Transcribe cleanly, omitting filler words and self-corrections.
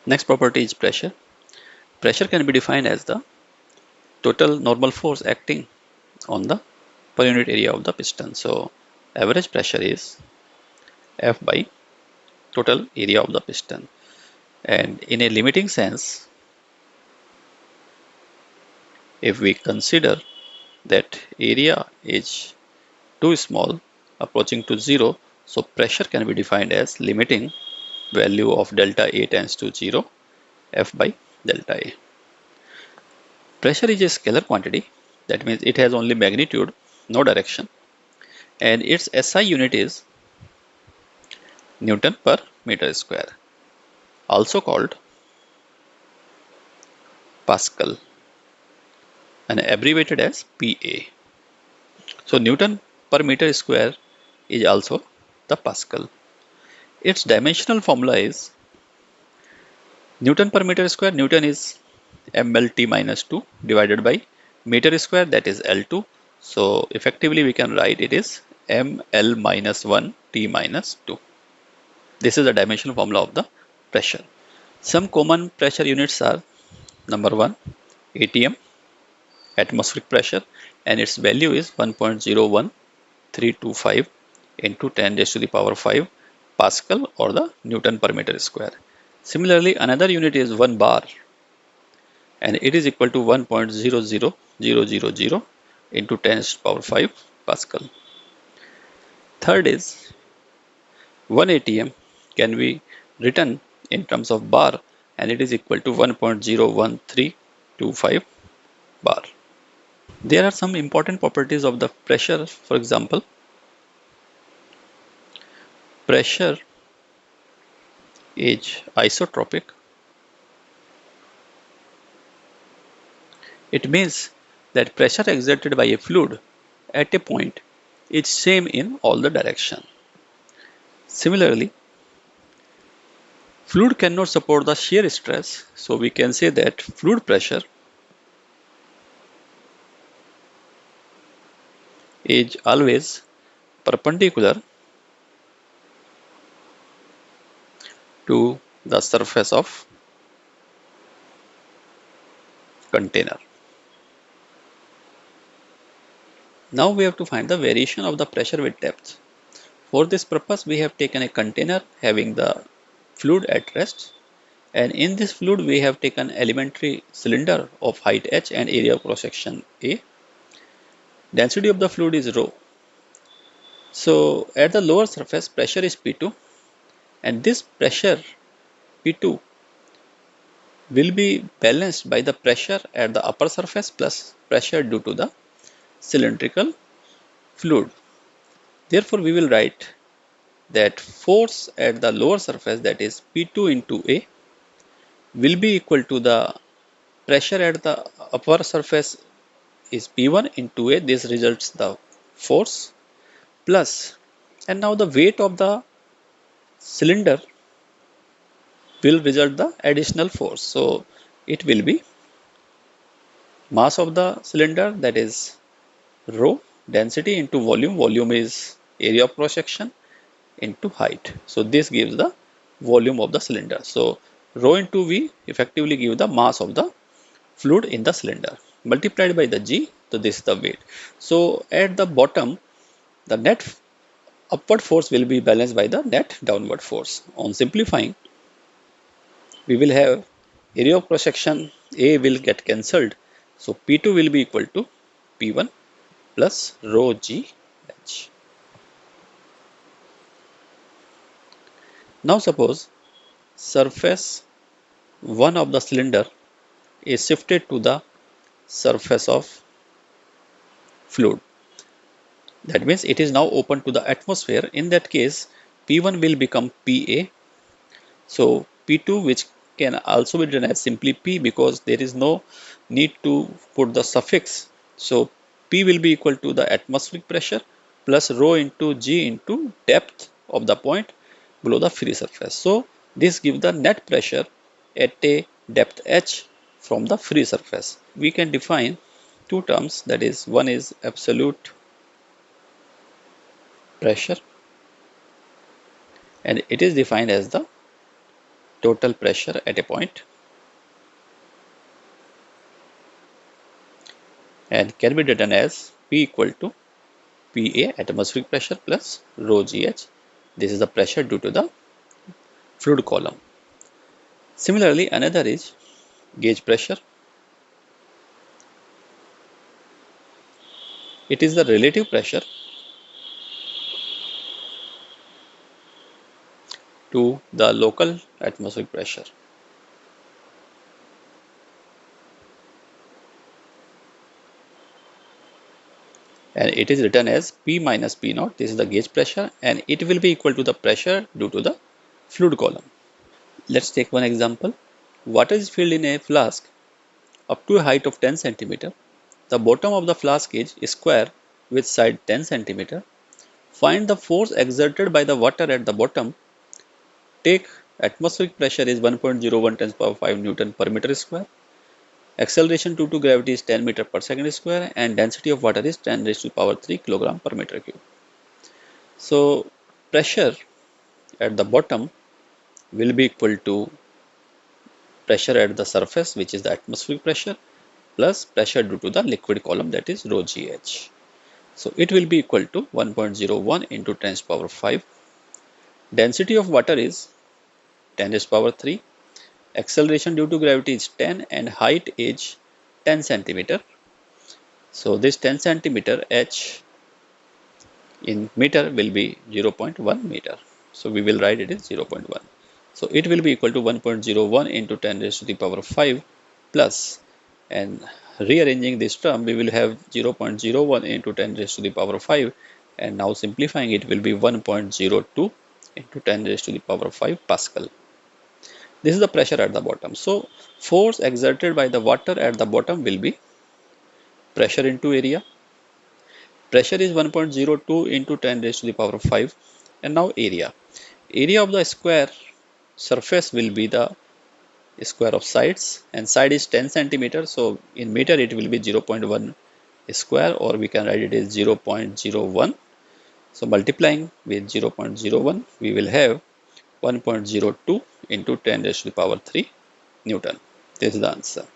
Next property is pressure. Pressure can be defined as the total normal force acting on the per unit area of the piston. So average pressure is F by total area of the piston. And in a limiting sense, if we consider that area is too small, approaching to zero, so pressure can be defined as limiting value of delta A tends to zero, F by delta A. Pressure is a scalar quantity, that means it has only magnitude, no direction, and its SI unit is Newton per meter square, also called Pascal and abbreviated as PA. So Newton per meter square is also the Pascal. Its dimensional formula is Newton per meter square. Newton is mLt minus 2 divided by meter square, that is L2. So effectively we can write it is mL minus 1 T minus 2. This is the dimensional formula of the pressure. Some common pressure units are number 1 ATM, atmospheric pressure, and its value is 1.01325 into 10 raised to the power 5 Pascal or the Newton per meter square. Similarly, another unit is 1 bar and it is equal to 1.00000 into 10 raised to the power 5 Pascal. Third is 1 ATM can be written in terms of bar and it is equal to 1.01325 bar. There are some important properties of the pressure. For example, pressure is isotropic. It means that pressure exerted by a fluid at a point is same in all the direction. Similarly, fluid cannot support the shear stress, so we can say that fluid pressure is always perpendicular to the surface of container. Now we have to find the variation of the pressure with depth. For this purpose, we have taken a container having the fluid at rest, and in this fluid we have taken elementary cylinder of height h and area of cross section A. Density of the fluid is rho. So at the lower surface pressure is P2, and this pressure P2 will be balanced by the pressure at the upper surface plus pressure due to the cylindrical fluid. Therefore we will write that force at the lower surface, that is P2 into A, will be equal to the pressure at the upper surface is P1 into A. This results the force plus, and now the weight of the cylinder will result the additional force. So it will be mass of the cylinder, that is rho, density into volume. Volume is area of cross section into height. So this gives the volume of the cylinder. So rho into V effectively give the mass of the fluid in the cylinder multiplied by the G. So this is the weight. So at the bottom, the net upward force will be balanced by the net downward force. On simplifying, we will have area of cross section A will get cancelled. So P2 will be equal to P1 plus rho G H. Now suppose surface 1 of the cylinder is shifted to the surface of fluid. That means it is now open to the atmosphere. In that case, P1 will become PA. So P2, which can also be written as simply P because there is no need to put the suffix. So P will be equal to the atmospheric pressure plus rho into G into depth of the point below the free surface. So this gives the net pressure at a depth h from the free surface. We can define two terms, that is, one is absolute pressure and it is defined as the total pressure at a point and can be written as P equal to PA atmospheric pressure plus rho GH. This is the pressure due to the fluid column. Similarly, another is gauge pressure. It is the relative pressure to the local atmospheric pressure. And it is written as P minus P naught. This is the gauge pressure and it will be equal to the pressure due to the fluid column. Let's take one example. Water is filled in a flask up to a height of 10 centimeter. The bottom of the flask is square with side 10 centimeter. Find the force exerted by the water at the bottom. Take atmospheric pressure is 1.01 times power 5 Newton per meter square. Acceleration due to gravity is 10 meter per second square and density of water is 10 raised to the power 3 kilogram per meter cube. So pressure at the bottom will be equal to pressure at the surface, which is the atmospheric pressure, plus pressure due to the liquid column, that is rho GH. So it will be equal to 1.01 into 10 raised to the power 5. Density of water is 10 raised to the power 3. Acceleration due to gravity is 10 and height is 10 centimeter. So this 10 centimeter h in meter will be 0.1 meter. So we will write it as 0.1. So it will be equal to 1.01 into 10 raised to the power 5 plus, and rearranging this term we will have 0.01 into 10 raised to the power 5, and now simplifying it will be 1.02 into 10 raised to the power 5 Pascal. This is the pressure at the bottom. So force exerted by the water at the bottom will be pressure into area. Pressure is 1.02 into 10 raised to the power 5, and now area. Area of the square surface will be the square of sides, and side is 10 centimeters. So in meter it will be 0.1 square, or we can write it as 0.01. So multiplying with 0.01 we will have 1.02 into 10 raised to the power 3 Newton. This is the answer.